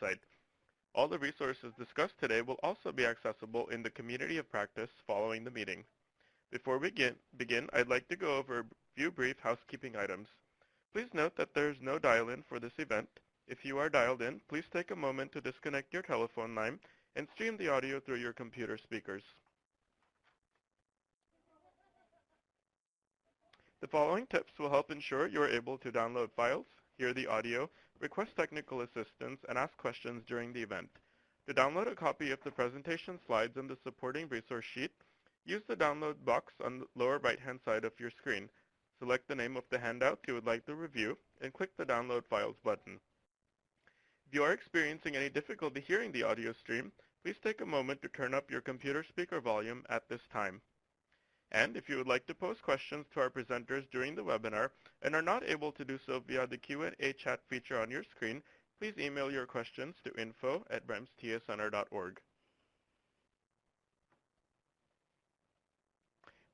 website. All the resources discussed today will also be accessible in the Community of Practice following the meeting. Before we begin, I'd like to go over a few brief housekeeping items. Please note that there is no dial-in for this event. If you are dialed in, please take a moment to disconnect your telephone line and stream the audio through your computer speakers. The following tips will help ensure you are able to download files, hear the audio, request technical assistance, and ask questions during the event. To download a copy of the presentation slides and the supporting resource sheet, use the download box on the lower right-hand side of your screen. Select the name of the handout you would like to review and click the Download Files button. If you are experiencing any difficulty hearing the audio stream, please take a moment to turn up your computer speaker volume at this time. And if you would like to pose questions to our presenters during the webinar and are not able to do so via the Q&A chat feature on your screen, please email your questions to info@remstscenter.org.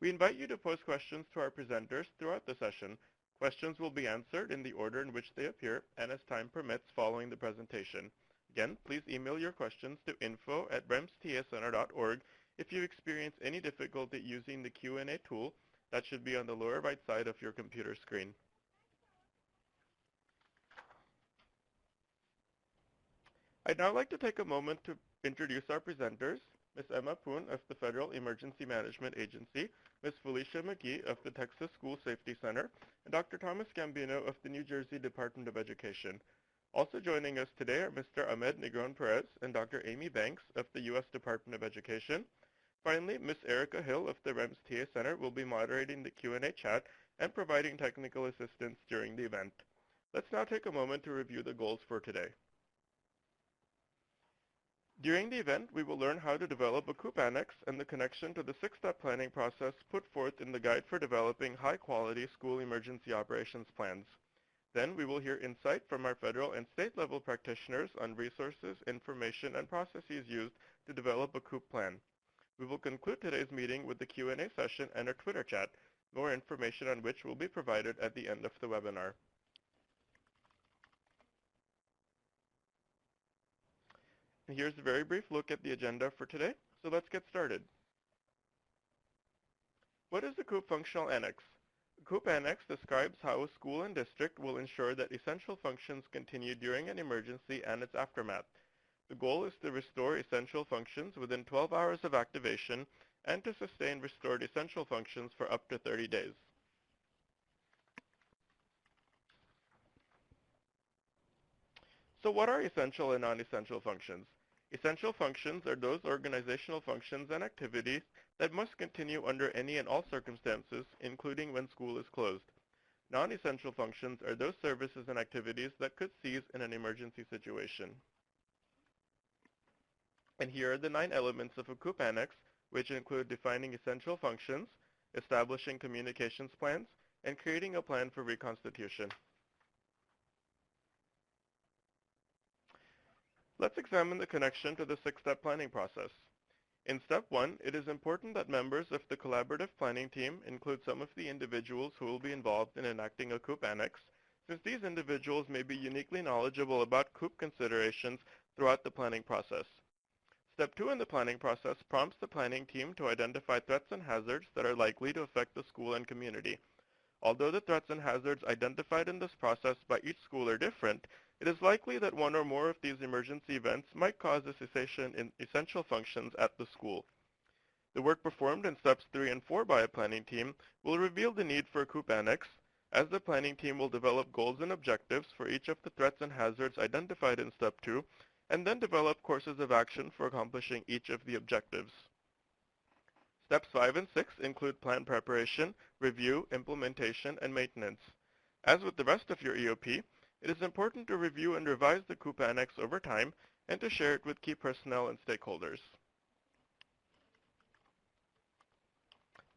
We invite you to pose questions to our presenters throughout the session. Questions will be answered in the order in which they appear and as time permits following the presentation. Again, please email your questions to info@remstscenter.org if you experience any difficulty using the Q&A tool that should be on the lower right side of your computer screen. I'd now like to take a moment to introduce our presenters, Ms. Emma Poon of the Federal Emergency Management Agency, Ms. Felicia McGee of the Texas School Safety Center, and Dr. Thomas Gambino of the New Jersey Department of Education. Also joining us today are Mr. Ahmed Negron-Perez and Dr. Amy Banks of the U.S. Department of Education. Finally, Ms. Erica Hill of the REMS TA Center will be moderating the Q&A chat and providing technical assistance during the event. Let's now take a moment to review the goals for today. During the event, we will learn how to develop a COOP Annex and the connection to the six-step planning process put forth in the Guide for Developing High-Quality School Emergency Operations Plans. Then we will hear insight from our federal and state-level practitioners on resources, information, and processes used to develop a COOP plan. We will conclude today's meeting with the Q&A session and a Twitter chat, more information on which will be provided at the end of the webinar. And here's a very brief look at the agenda for today, so let's get started. What is the COOP Functional Annex? The COOP Annex describes how a school and district will ensure that essential functions continue during an emergency and its aftermath. The goal is to restore essential functions within 12 hours of activation and to sustain restored essential functions for up to 30 days. So what are essential and non-essential functions? Essential functions are those organizational functions and activities that must continue under any and all circumstances, including when school is closed. Non-essential functions are those services and activities that could cease in an emergency situation. And here are the 9 elements of a COOP Annex, which include defining essential functions, establishing communications plans, and creating a plan for reconstitution. Let's examine the connection to the six-step planning process. In step 1, it is important that members of the collaborative planning team include some of the individuals who will be involved in enacting a COOP Annex, since these individuals may be uniquely knowledgeable about COOP considerations throughout the planning process. Step 2 in the planning process prompts the planning team to identify threats and hazards that are likely to affect the school and community. Although the threats and hazards identified in this process by each school are different, it is likely that one or more of these emergency events might cause a cessation in essential functions at the school. The work performed in steps 3 and 4 by a planning team will reveal the need for a COOP Annex, as the planning team will develop goals and objectives for each of the threats and hazards identified in step 2, and then develop courses of action for accomplishing each of the objectives. Steps 5 and 6 include plan preparation, review, implementation, and maintenance. As with the rest of your EOP, it is important to review and revise the COOP Annex over time and to share it with key personnel and stakeholders.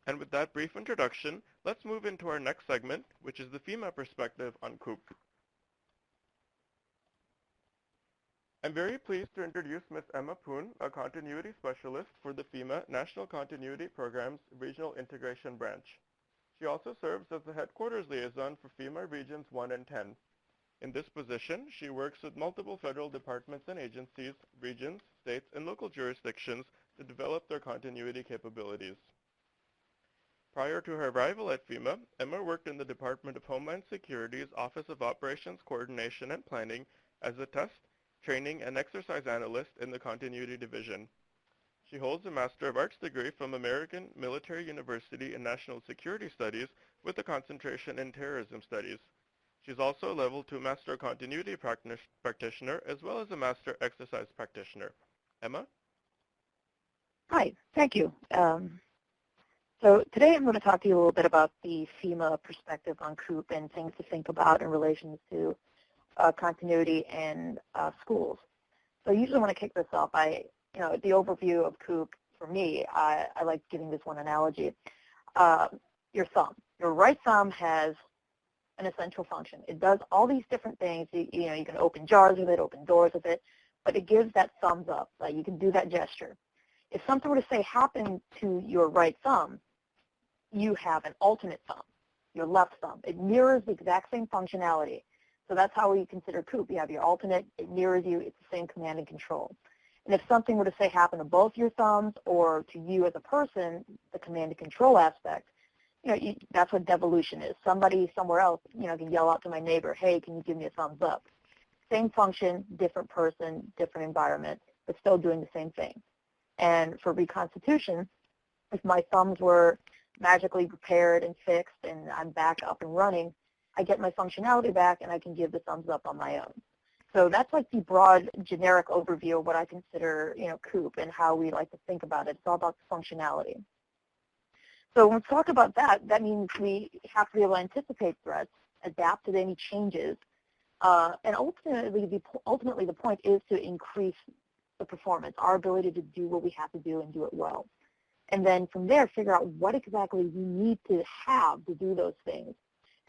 And with that brief introduction, let's move into our next segment, which is the FEMA perspective on COOP. I'm very pleased to introduce Ms. Emma Poon, a continuity specialist for the FEMA National Continuity Program's Regional Integration Branch. She also serves as the headquarters liaison for FEMA Regions 1 and 10. In this position, she works with multiple federal departments and agencies, regions, states, and local jurisdictions to develop their continuity capabilities. Prior to her arrival at FEMA, Emma worked in the Department of Homeland Security's Office of Operations Coordination and Planning as a test, training, and exercise analyst in the Continuity Division. She holds a Master of Arts degree from American Military University in National Security Studies with a concentration in Terrorism Studies. She's also a Level 2 Master Continuity Practitioner as well as a Master Exercise Practitioner. Emma? Hi, thank you. So today I'm going to talk to you a little bit about the FEMA perspective on COOP and things to think about in relation to continuity and schools. So usually when I kick this off, the overview of COOP, for me, I like giving this one analogy. Your thumb. Your right thumb has an essential function. It does all these different things. You can open jars with it, open doors with it, but it gives that thumbs up. You can do that gesture. If something were to say happen to your right thumb, you have an alternate thumb, your left thumb. It mirrors the exact same functionality. So that's how we consider COOP. You have your alternate, it mirrors you, it's the same command and control. And if something were to say happen to both your thumbs or to you as a person, the command and control aspect, that's what devolution is. Somebody somewhere else, can yell out to my neighbor, hey, can you give me a thumbs up? Same function, different person, different environment, but still doing the same thing. And for reconstitution, if my thumbs were magically repaired and fixed and I'm back up and running, I get my functionality back and I can give the thumbs up on my own. So that's like the broad generic overview of what I consider, COOP and how we like to think about it. It's all about the functionality. So when we talk about that, that means we have to be able to anticipate threats, adapt to any changes, and ultimately the point is to increase the performance, our ability to do what we have to do and do it well. And then from there, figure out what exactly we need to have to do those things.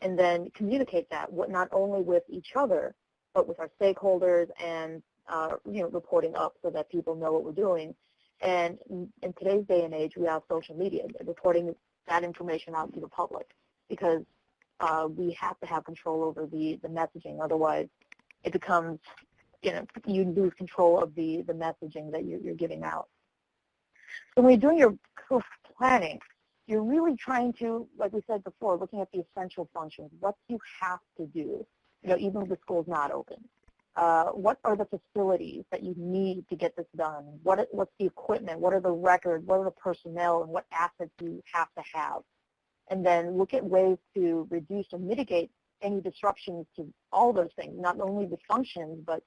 And then communicate that, not only with each other, but with our stakeholders and, reporting up so that people know what we're doing. And in today's day and age, we have social media, reporting that information out to the public because we have to have control over the messaging. Otherwise, it becomes, you lose control of the messaging that you're giving out. So when you're doing your COOP planning, you're really trying to, like we said before, looking at the essential functions. What do you have to do, even if the school's not open? What are the facilities that you need to get this done? What's the equipment? What are the records? What are the personnel? And what assets do you have to have? And then look at ways to reduce or mitigate any disruptions to all those things, not only the functions, but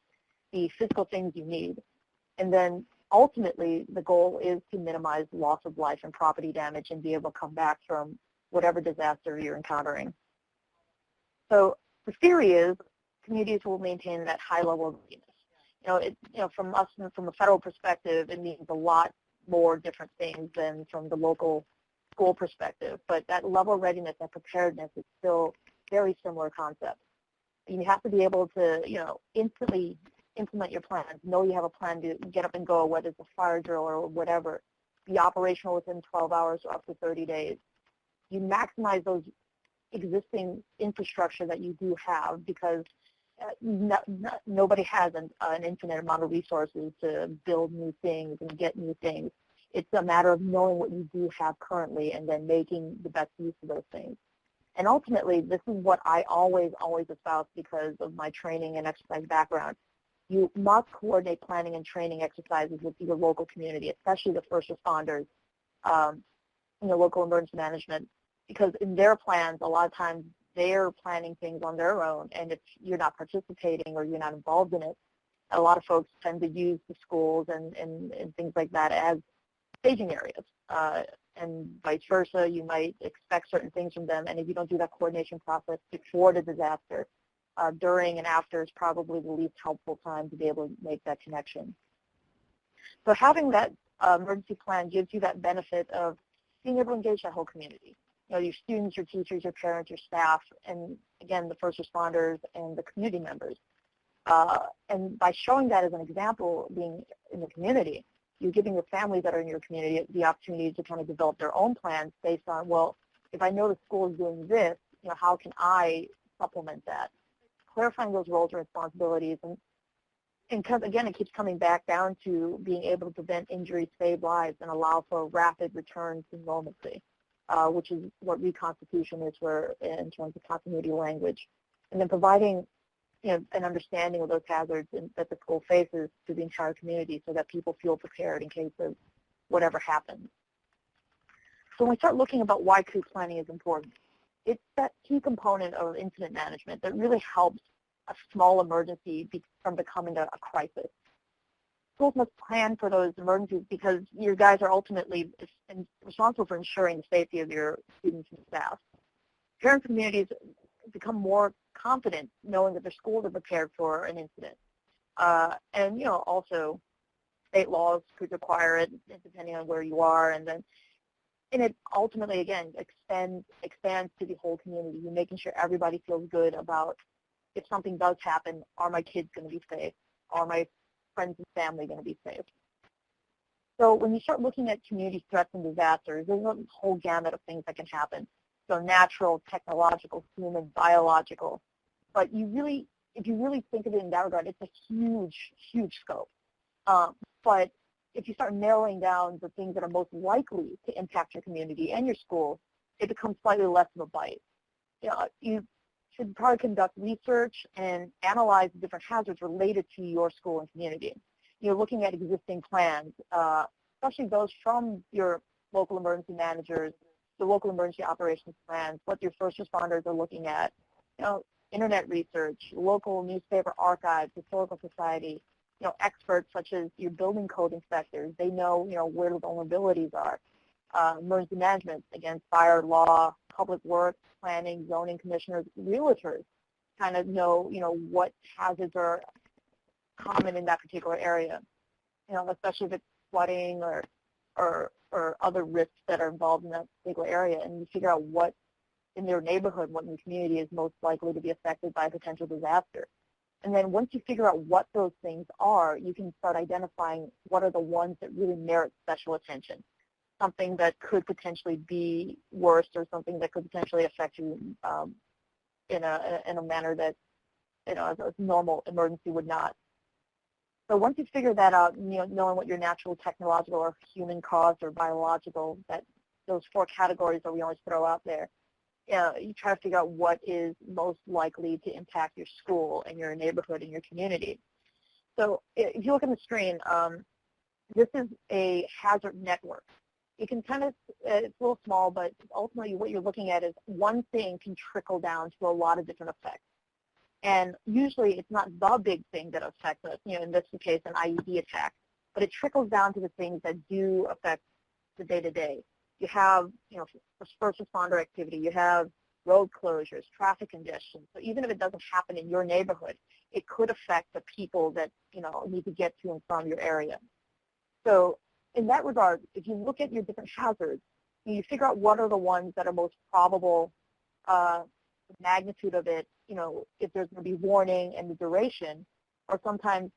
the physical things you need. And then ultimately, the goal is to minimize loss of life and property damage and be able to come back from whatever disaster you're encountering. So the theory is communities will maintain that high level of readiness. From us, from a federal perspective, it means a lot more different things than from the local school perspective. But that level of readiness and preparedness is still very similar concepts. You have to be able to, instantly implement your plans. Know you have a plan to get up and go, whether it's a fire drill or whatever. Be operational within 12 hours or up to 30 days. You maximize those existing infrastructure that you do have because nobody has an infinite amount of resources to build new things and get new things. It's a matter of knowing what you do have currently and then making the best use of those things. And ultimately, this is what I always espouse because of my training and exercise background. You must coordinate planning and training exercises with your local community, especially the first responders, local emergency management, because in their plans, a lot of times they're planning things on their own, and if you're not participating or you're not involved in it, a lot of folks tend to use the schools and things like that as staging areas. And vice versa, you might expect certain things from them, and if you don't do that coordination process before the disaster, during and after is probably the least helpful time to be able to make that connection. So having that emergency plan gives you that benefit of being able to engage that whole community. Your students, your teachers, your parents, your staff, and again, the first responders and the community members. And by showing that as an example, being in the community, you're giving the families that are in your community the opportunity to kind of develop their own plans based on, well, if I know the school is doing this, how can I supplement that? clarifying those roles and responsibilities, and because, again, it keeps coming back down to being able to prevent injuries, save lives, and allow for a rapid return to normalcy, which is what reconstitution is for in terms of continuity language. And then providing an understanding of those hazards that the school faces to the entire community so that people feel prepared in case of whatever happens. So when we start looking about why COOP planning is important, it's that key component of incident management that really helps a small emergency from becoming a crisis. Schools must plan for those emergencies because your guys are ultimately responsible for ensuring the safety of your students and staff. Parents and communities become more confident knowing that their schools are prepared for an incident. And also state laws could require it depending on where you are, and it ultimately, again, expands to the whole community. You're making sure everybody feels good about if something does happen, are my kids going to be safe? Are my friends and family going to be safe? So when you start looking at community threats and disasters, there's a whole gamut of things that can happen. So natural, technological, human, biological. But if you really think of it in that regard, it's a huge, huge scope. But if you start narrowing down the things that are most likely to impact your community and your school, it becomes slightly less of a bite. You should probably conduct research and analyze the different hazards related to your school and community. You're looking at existing plans, especially those from your local emergency managers, the local emergency operations plans, what your first responders are looking at, internet research, local newspaper archives, historical society, experts such as your building code inspectors. They know, where the vulnerabilities are. Emergency management, again, fire, law, public works, planning, zoning commissioners, realtors kind of know, what hazards are common in that particular area, especially if it's flooding or other risks that are involved in that particular area, and you figure out what in their neighborhood, what in the community is most likely to be affected by a potential disaster. And then once you figure out what those things are, you can start identifying what are the ones that really merit special attention. Something that could potentially be worse or something that could potentially affect you in a manner that, a normal emergency would not. So once you figure that out, knowing what your natural, technological, or human caused or biological, that those 4 categories that we always throw out there, you try to figure out what is most likely to impact your school and your neighborhood and your community. So if you look on the screen, this is a hazard network. You can kind of, it's a little small, but ultimately what you're looking at is one thing can trickle down to a lot of different effects. And usually it's not the big thing that affects us, in this case an IED attack, but it trickles down to the things that do affect the day-to-day. You have, first responder activity, you have road closures, traffic congestion. So even if it doesn't happen in your neighborhood, it could affect the people that, need to get to and from your area. So in that regard, if you look at your different hazards, you figure out what are the ones that are most probable, the magnitude of it, if there's going to be warning and the duration, or sometimes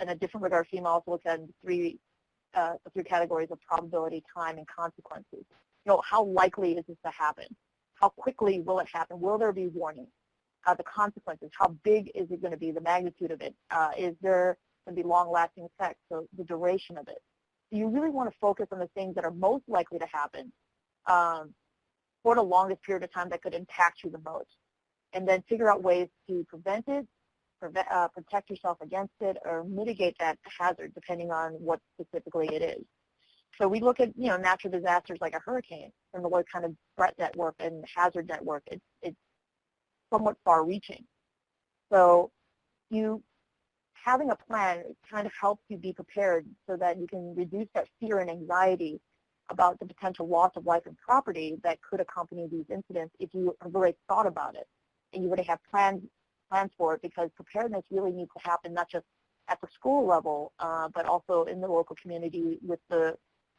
in a different regard, FEMA also looks at the 3 categories of probability, time, and consequences. How likely is this to happen? How quickly will it happen? Will there be warning? The consequences, how big is it going to be, the magnitude of it? Is there going to be long-lasting effects, so the duration of it? So you really want to focus on the things that are most likely to happen for the longest period of time that could impact you the most, and then figure out ways to prevent it, protect yourself against it, or mitigate that hazard depending on what specifically it is. So we look at, natural disasters like a hurricane and the what kind of threat network and hazard network. It's somewhat far-reaching. So having a plan kind of helps you be prepared so that you can reduce that fear and anxiety about the potential loss of life and property that could accompany these incidents if you have already thought about it and you already have plans for it, because preparedness really needs to happen not just at the school level, but also in the local community with the,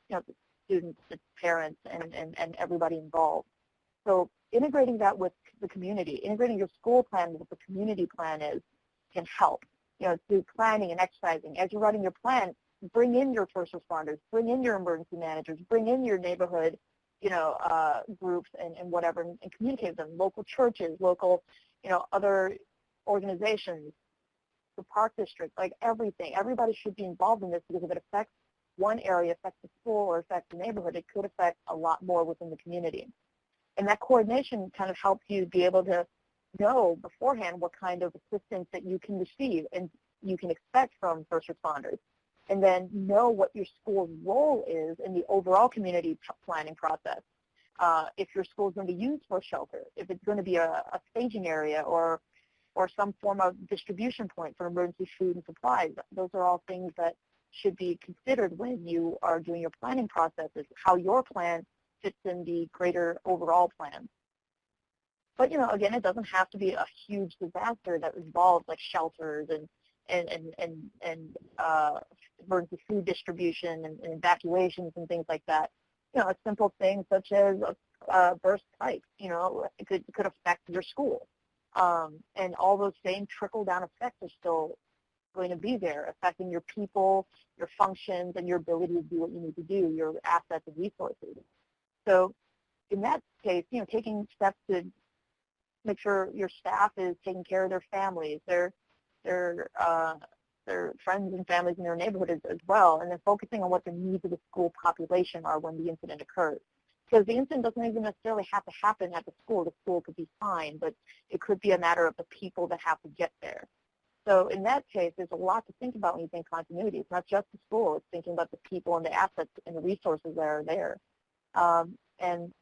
the students, the parents, and everybody involved. So integrating that with the community, integrating your school plan with what the community plan is, can help. Through planning and exercising. As you're running your plan, bring in your first responders, bring in your emergency managers, bring in your neighborhood, groups and whatever, and communicate with them. Local churches, local, other organizations, the park district, like everything. Everybody should be involved in this because if it affects one area, affects the school, or affects the neighborhood, it could affect a lot more within the community. And that coordination kind of helps you be able to know beforehand what kind of assistance that you can receive and you can expect from first responders. And then know what your school's role is in the overall community planning process. If your school is going to be used for shelter, if it's going to be a staging area or some form of distribution point for emergency food and supplies. Those are all things that should be considered when you are doing your planning processes, how your plan fits in the greater overall plan. But, again, it doesn't have to be a huge disaster that involves like shelters and emergency food distribution and evacuations and things like that. A simple thing such as a burst pipe, it could affect your school. And all those same trickle-down effects are still going to be there, affecting your people, your functions, and your ability to do what you need to do, your assets and resources. So in that case, taking steps to make sure your staff is taking care of their families, their friends and families in their neighborhood as well, and then focusing on what the needs of the school population are when the incident occurs. Because the incident doesn't even necessarily have to happen at the school. The school could be fine, but it could be a matter of the people that have to get there. So in that case, there's a lot to think about when you think continuity. It's not just the school. It's thinking about the people and the assets and the resources that are there. And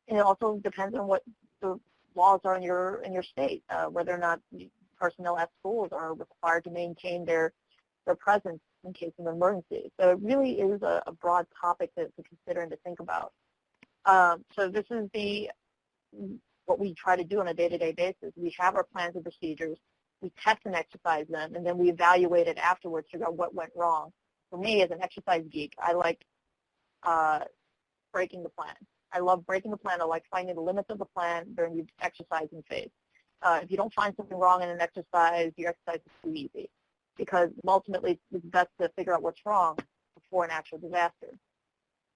it also depends on what the laws are in your state, whether or not personnel at schools are required to maintain their presence in case of an emergency. So it really is a broad topic to consider and to think about. So this is what we try to do on a day-to-day basis. We have our plans and procedures. We test and exercise them, and then we evaluate it afterwards to figure out what went wrong. For me, as an exercise geek, I like breaking the plan. I love breaking the plan. I like finding the limits of the plan during the exercising phase. If you don't find something wrong in an exercise, your exercise is too easy because ultimately it's best to figure out what's wrong before an actual disaster.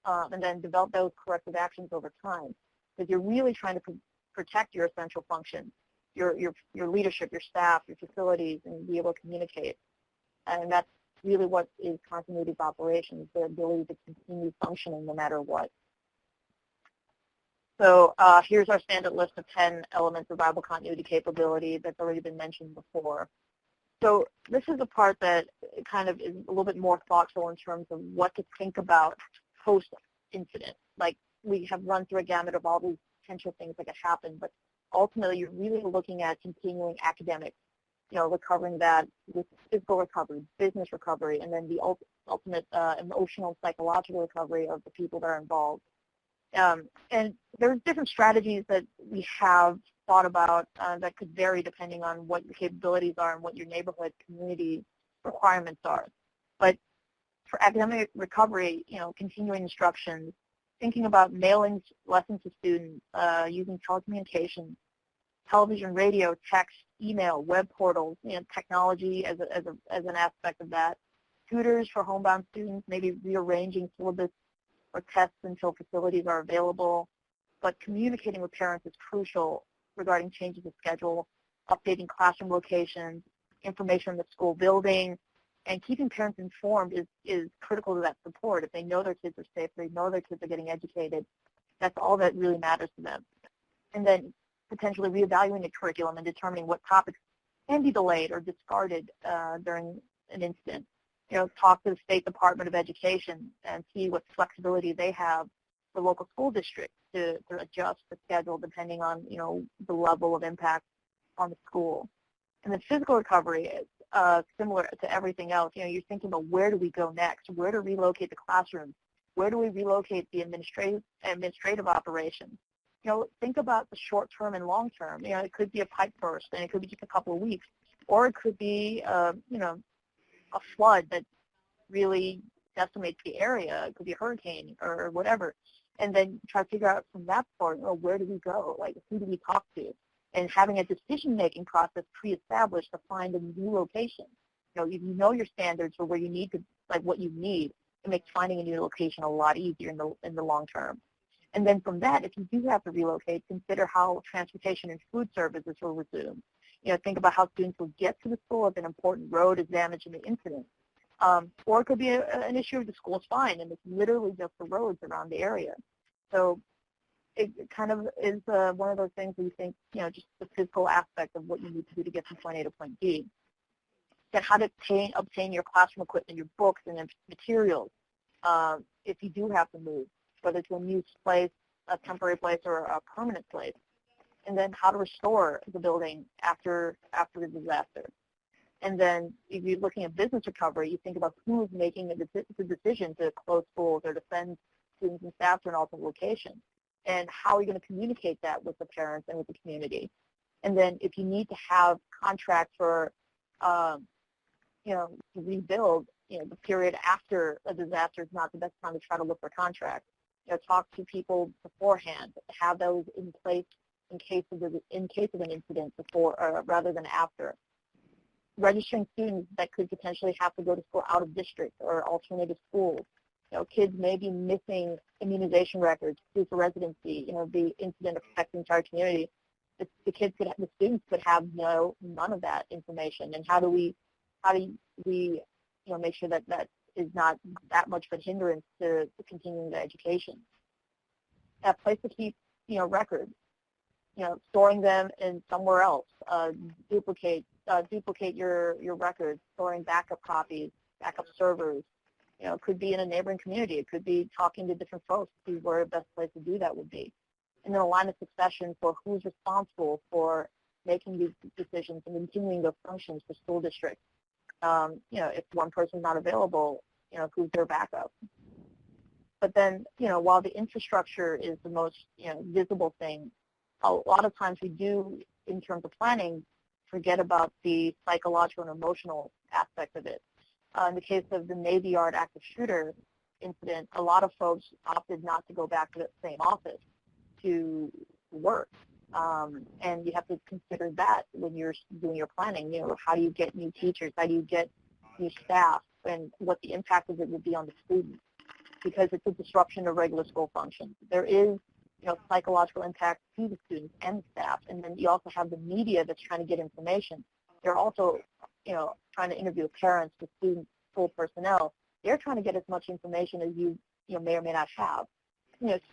And then develop those corrective actions over time. Because you're really trying to protect your essential functions, your leadership, your staff, your facilities, and be able to communicate. And that's really what is continuity of operations, the ability to continue functioning no matter what. So here's our standard list of 10 elements of viable continuity capability that's already been mentioned before. So this is the part that kind of is a little bit more thoughtful in terms of what to think about post-incident. Like we have run through a gamut of all these potential things that could happen, but ultimately you're really looking at continuing academic, recovering that with physical recovery, business recovery, and then the ultimate emotional, psychological recovery of the people that are involved. And there's different strategies that we have thought about that could vary depending on what your capabilities are and what your neighborhood community requirements are. But for academic recovery, continuing instructions, thinking about mailing lessons to students, using telecommunications, television, radio, text, email, web portals, technology as an aspect of that. Tutors for homebound students, maybe rearranging syllabus or tests until facilities are available. But communicating with parents is crucial regarding changes of schedule, updating classroom locations, information in the school building, and keeping parents informed is critical to that support. If they know their kids are safe, they know their kids are getting educated, that's all that really matters to them. And then potentially reevaluating the curriculum and determining what topics can be delayed or discarded during an incident. Talk to the State Department of Education and see what flexibility they have for local school districts to adjust the schedule depending on, the level of impact on the school. And then physical recovery is similar to everything else. You're thinking about where do we go next? Where to relocate the classrooms? Where do we relocate the administrative operations? Think about the short term and long term. It could be a pipe burst, and it could be just a couple of weeks, or it could be, a flood that really decimates the area. It could be a hurricane or whatever. And then try to figure out from that part, where do we go? Like, who do we talk to? And having a decision-making process pre-established to find a new location. You know your standards for where you need to, like what you need, it makes finding a new location a lot easier in the long term. And then from that, if you do have to relocate, consider how transportation and food services will resume. think about how students will get to the school if an important road is damaged in the incident. Or it could be an issue of the school's fine, and it's literally just the roads around the area. So it kind of is one of those things where you think, just the physical aspect of what you need to do to get from point A to point B. Then how to obtain your classroom equipment, your books and materials, if you do have to move, whether to a new place, a temporary place, or a permanent place. And then how to restore the building after the disaster. And then if you're looking at business recovery, you think about who's making the decision to close schools or to send students and staff to an alternate location. And how are you going to communicate that with the parents and with the community? And then if you need to have contracts for, to rebuild, the period after a disaster is not the best time to try to look for contracts. Talk to people beforehand, have those in place in case of an incident before, rather than after. Registering students that could potentially have to go to school out of district or alternative schools. Kids may be missing immunization records, proof of residency, the incident affecting the entire community. The students could have none of that information. And how do we make sure that that is not that much of a hindrance to continuing the education? A place to keep, records, storing them in somewhere else, duplicate your records, storing backup copies, backup servers. It could be in a neighboring community. It could be talking to different folks to see where the best place to do that would be. And then a line of succession for who's responsible for making these decisions and continuing those functions for school districts. If one person's not available, who's their backup? But then, while the infrastructure is the most, visible thing, a lot of times we do, in terms of planning, forget about the psychological and emotional aspect of it. In the case of the Navy Yard active shooter incident, a lot of folks opted not to go back to the same office to work. And you have to consider that when you're doing your planning. How do you get new teachers? How do you get new staff? And what the impact of it would be on the students, because it's a disruption of regular school functions. There is, psychological impact to the students and the staff. And then you also have the media that's trying to get information. They're also, trying to interview parents, the students, school personnel. They're trying to get as much information as you, may or may not have.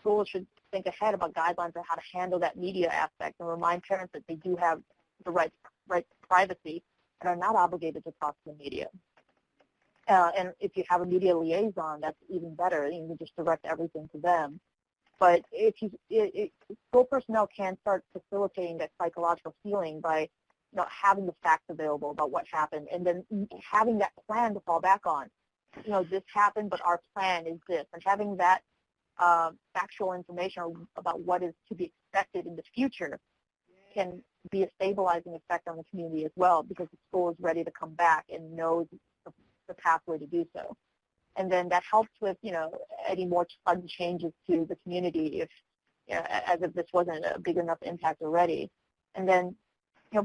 Schools should think ahead about guidelines on how to handle that media aspect and remind parents that they do have the right to privacy and are not obligated to talk to the media. And if you have a media liaison, that's even better. You can just direct everything to them. But school personnel can start facilitating that psychological healing by having the facts available about what happened, and then having that plan to fall back on. This happened, but our plan is this, and having that factual information about what is to be expected in the future can be a stabilizing effect on the community as well, because the school is ready to come back and knows the pathway to do so. And then that helps with, any more sudden changes to the community as if this wasn't a big enough impact already. And then,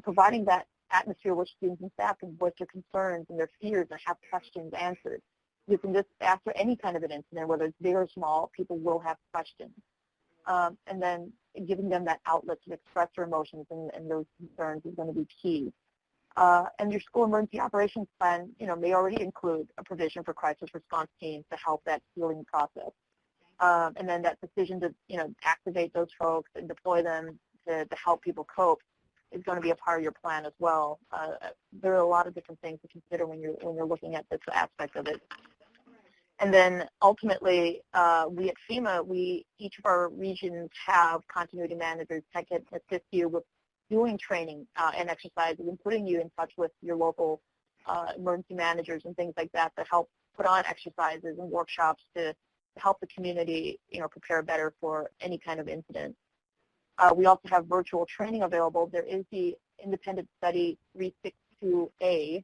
providing that atmosphere where students and staff can voice their concerns and their fears and have questions answered. You can just, after any kind of an incident, whether it's big or small, people will have questions. And then giving them that outlet to express their emotions and those concerns is going to be key. And your school emergency operations plan, may already include a provision for crisis response teams to help that healing process. And then that decision to, activate those folks and deploy them to help people cope is going to be a part of your plan as well. There are a lot of different things to consider when you're looking at this aspect of it. And then ultimately, we at FEMA, each of our regions have continuity managers that can assist you with doing training and exercises and putting you in touch with your local emergency managers and things like that to help put on exercises and workshops to help the community, prepare better for any kind of incident. We also have virtual training available. There is the Independent Study 362A,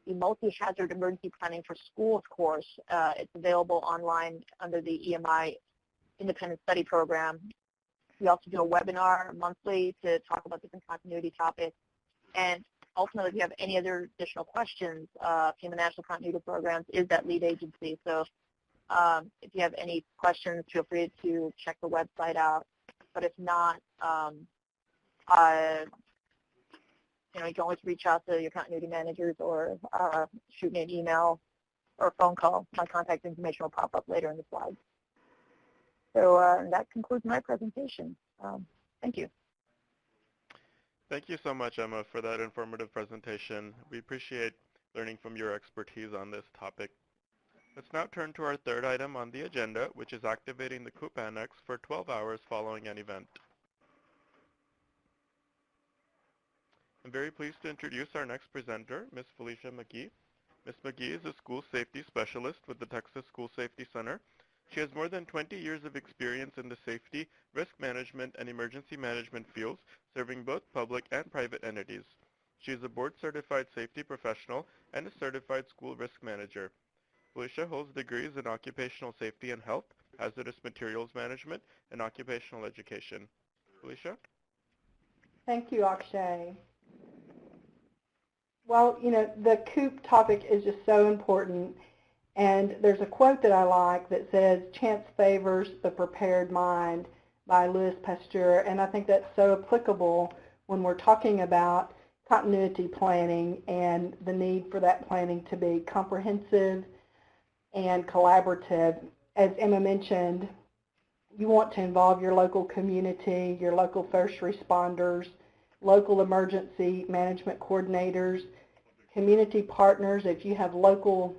the Multi-Hazard Emergency Planning for Schools course. It's available online under the EMI Independent Study Program. We also do a webinar monthly to talk about different continuity topics. And ultimately, if you have any other additional questions, FEMA National Continuity Programs is that lead agency. So if you have any questions, feel free to check the website out. But if not, you can always reach out to your continuity managers or shoot me an email or a phone call. My contact information will pop up later in the slides. So that concludes my presentation. Thank you. Thank you so much, Emma, for that informative presentation. We appreciate learning from your expertise on this topic. Let's now turn to our third item on the agenda, which is activating the COOP Annex for 12 hours following an event. I'm very pleased to introduce our next presenter, Ms. Felicia McGee. Ms. McGee is a school safety specialist with the Texas School Safety Center. She has more than 20 years of experience in the safety, risk management, and emergency management fields, serving both public and private entities. She is a board-certified safety professional and a certified school risk manager. Felicia holds degrees in occupational safety and health, hazardous materials management, and occupational education. Felicia? Thank you, Akshay. Well, the COOP topic is just so important, and there's a quote that I like that says, "Chance favors the prepared mind," by Louis Pasteur, and I think that's so applicable when we're talking about continuity planning and the need for that planning to be comprehensive and collaborative. As Emma mentioned, you want to involve your local community, your local first responders, local emergency management coordinators, community partners. If you have local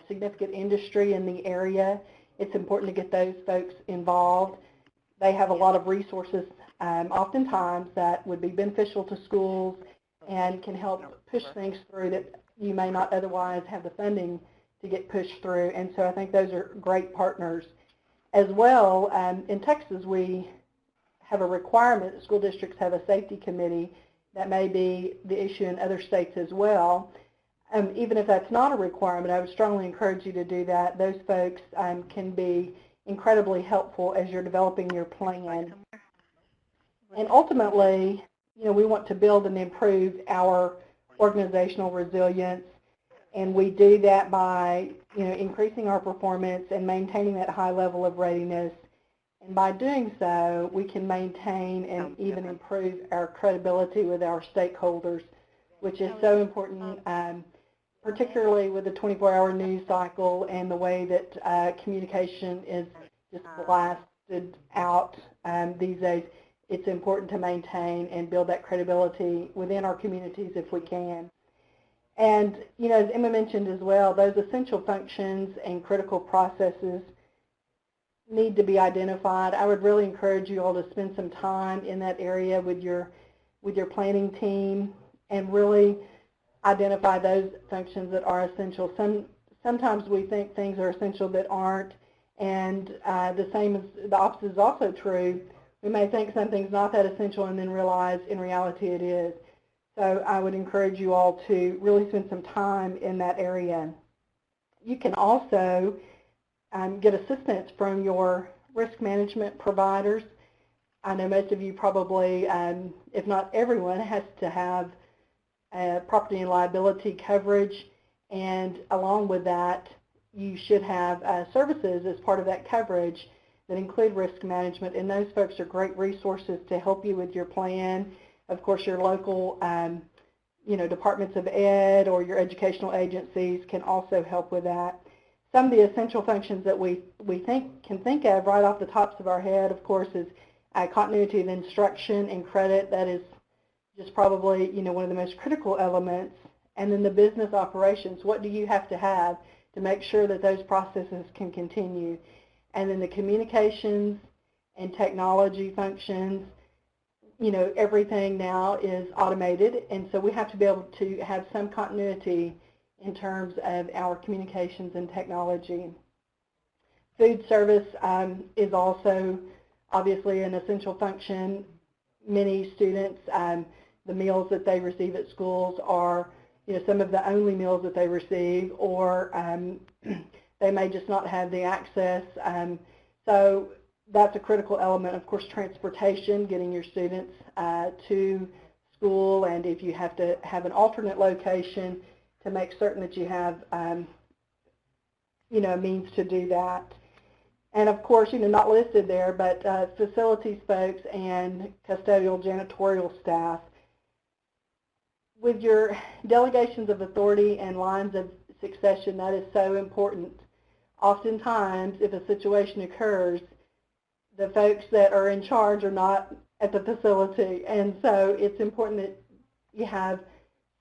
significant industry in the area, it's important to get those folks involved. They have a lot of resources oftentimes that would be beneficial to schools and can help push things through that you may not otherwise have the funding to get pushed through. And so I think those are great partners. As well, in Texas, we have a requirement that school districts have a safety committee. That may be the issue in other states as well. Even if that's not a requirement, I would strongly encourage you to do that. Those folks can be incredibly helpful as you're developing your plan. And ultimately, we want to build and improve our organizational resilience, and we do that by increasing our performance and maintaining that high level of readiness. And by doing so, we can maintain and even improve our credibility with our stakeholders, which is so important, particularly with the 24-hour news cycle and the way that communication is just blasted out these days. It's important to maintain and build that credibility within our communities if we can. And, as Emma mentioned as well, those essential functions and critical processes need to be identified. I would really encourage you all to spend some time in that area with your planning team and really identify those functions that are essential. Sometimes we think things are essential that aren't, and the opposite is also true. We may think something's not that essential and then realize in reality it is. So I would encourage you all to really spend some time in that area. You can also get assistance from your risk management providers. I know most of you probably, if not everyone, has to have property and liability coverage, and along with that, you should have services as part of that coverage that include risk management, and those folks are great resources to help you with your plan. Of course, your local departments of ed or your educational agencies can also help with that. Some of the essential functions that we can think of right off the tops of our head, of course, is continuity of instruction and credit. That is just probably one of the most critical elements. And then the business operations. What do you have to make sure that those processes can continue? And then the communications and technology functions. Everything now is automated, and so we have to be able to have some continuity in terms of our communications and technology. Food service is also obviously an essential function. Many students, the meals that they receive at schools are some of the only meals that they receive, or they may just not have the access. So that's a critical element. Of course, transportation, getting your students to school, and if you have to have an alternate location, to make certain that you have a means to do that. And of course, not listed there, but facilities folks and custodial janitorial staff. with your delegations of authority and lines of succession, that is so important. Oftentimes, if a situation occurs, the folks that are in charge are not at the facility, and so it's important that you have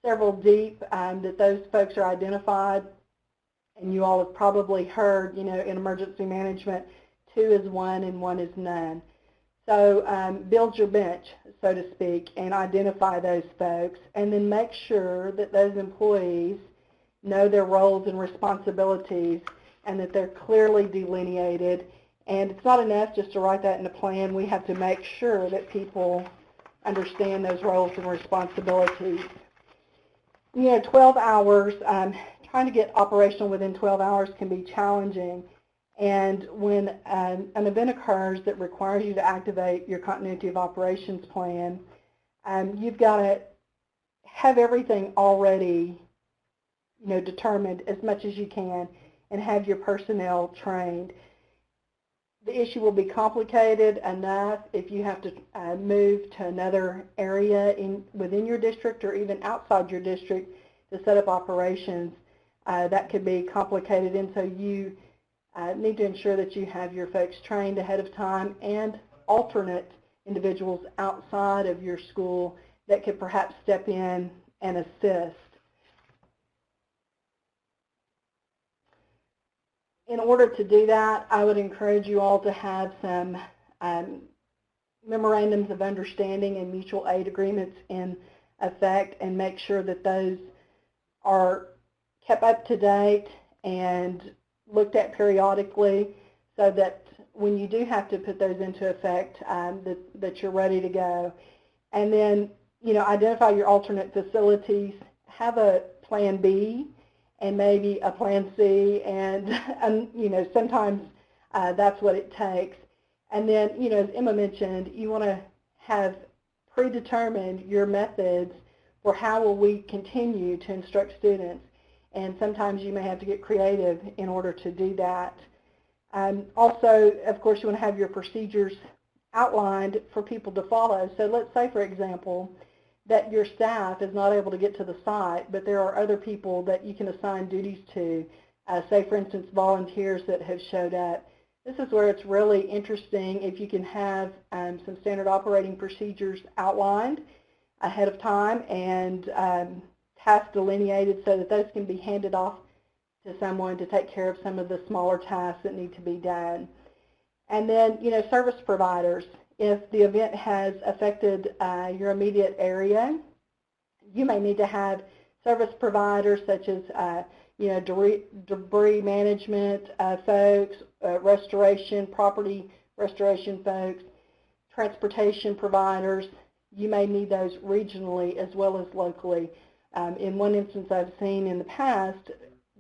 several deep, that those folks are identified, and you all have probably heard, in emergency management, 2 is 1 and 1 is none. So build your bench, so to speak, and identify those folks, and then make sure that those employees know their roles and responsibilities and that they're clearly delineated. And it's not enough just to write that in a plan. We have to make sure that people understand those roles and responsibilities. 12 hours, trying to get operational within 12 hours can be challenging. And when an event occurs that requires you to activate your continuity of operations plan, you've got to have everything already, determined as much as you can and have your personnel trained. The issue will be complicated enough if you have to move to another area within your district or even outside your district to set up operations. That could be complicated, and so you need to ensure that you have your folks trained ahead of time and alternate individuals outside of your school that could perhaps step in and assist. In order to do that, I would encourage you all to have some memorandums of understanding and mutual aid agreements in effect, and make sure that those are kept up to date and looked at periodically, so that when you do have to put those into effect, that you're ready to go. And then, identify your alternate facilities, have a plan B and maybe a plan C, and sometimes that's what it takes. And then, as Emma mentioned, you want to have predetermined your methods for how will we continue to instruct students. And sometimes you may have to get creative in order to do that. Also, of course, you want to have your procedures outlined for people to follow. So let's say, for example, that your staff is not able to get to the site, but there are other people that you can assign duties to, say, for instance, volunteers that have showed up. This is where it's really interesting if you can have some standard operating procedures outlined ahead of time and tasks delineated so that those can be handed off to someone to take care of some of the smaller tasks that need to be done. And then, service providers. If the event has affected your immediate area, you may need to have service providers such as, debris management folks, restoration, property restoration folks, transportation providers. You may need those regionally as well as locally. In one instance I've seen in the past,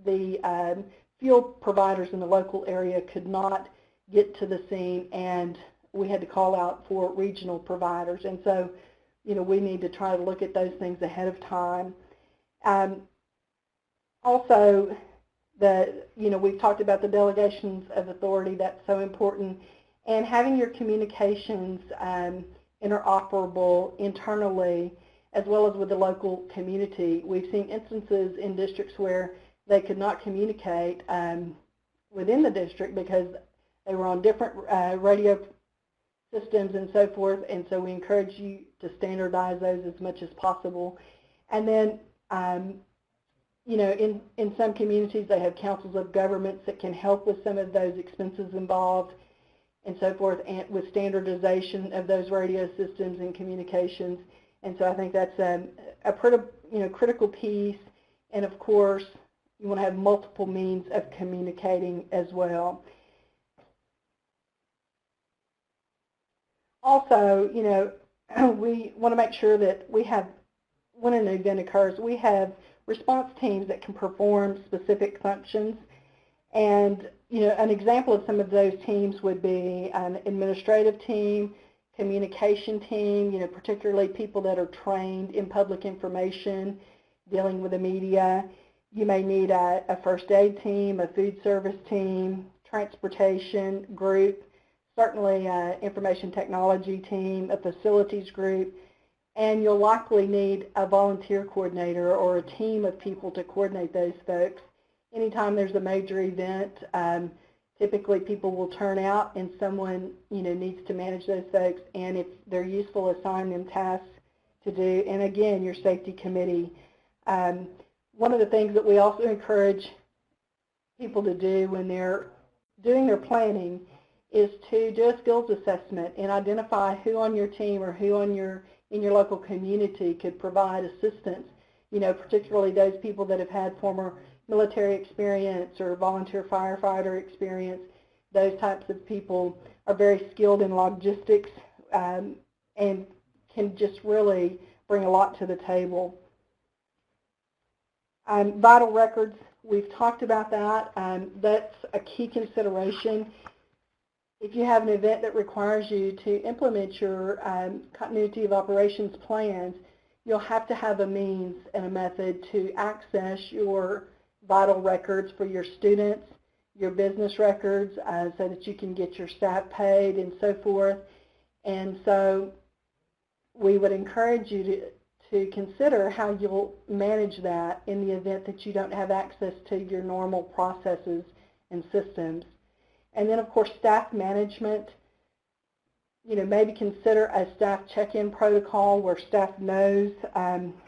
the fuel providers in the local area could not get to the scene, and we had to call out for regional providers. And so, we need to try to look at those things ahead of time. Also, we've talked about the delegations of authority. That's so important. And having your communications interoperable internally as well as with the local community. We've seen instances in districts where they could not communicate within the district because they were on different radio systems and so forth, and so we encourage you to standardize those as much as possible. And then, in some communities they have councils of governments that can help with some of those expenses involved and so forth, and with standardization of those radio systems and communications. And so I think that's a pretty, critical piece. And of course, you want to have multiple means of communicating as well. Also, we want to make sure that we have, when an event occurs, we have response teams that can perform specific functions. And, an example of some of those teams would be an administrative team, communication team, particularly people that are trained in public information, dealing with the media. You may need a first aid team, a food service team, transportation group, certainly information technology team, a facilities group, and you'll likely need a volunteer coordinator or a team of people to coordinate those folks. Anytime there's a major event, typically people will turn out and someone needs to manage those folks, and if they're useful, assign them tasks to do. And again, your safety committee. One of the things that we also encourage people to do when they're doing their planning is to do a skills assessment and identify who on your team or who in your local community could provide assistance, particularly those people that have had former military experience or volunteer firefighter experience. Those types of people are very skilled in logistics and can just really bring a lot to the table. Vital records, we've talked about that. That's a key consideration. If you have an event that requires you to implement your continuity of operations plans, you'll have to have a means and a method to access your vital records for your students, your business records, so that you can get your staff paid and so forth. And so we would encourage you to consider how you'll manage that in the event that you don't have access to your normal processes and systems. And then, of course, staff management. Maybe consider a staff check-in protocol where staff knows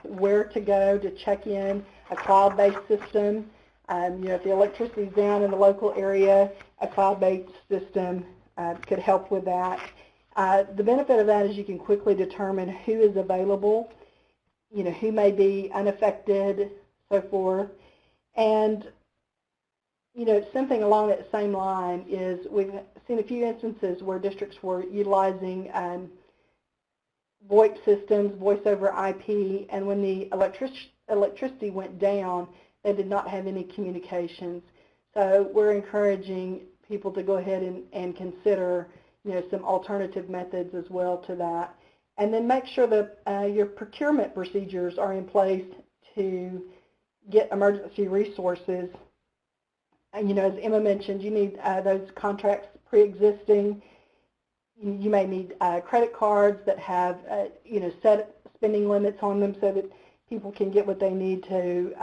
where to go to check in, a cloud-based system. If the electricity is down in the local area, a cloud-based system could help with that. The benefit of that is you can quickly determine who is available, who may be unaffected, so forth. And something along that same line is we've seen a few instances where districts were utilizing VoIP systems, voice over IP, and when the electricity went down, they did not have any communications. So we're encouraging people to go ahead and consider some alternative methods as well to that. And then make sure that your procurement procedures are in place to get emergency resources. And, as Emma mentioned, you need those contracts pre-existing. You may need credit cards that have, set spending limits on them so that people can get what they need to,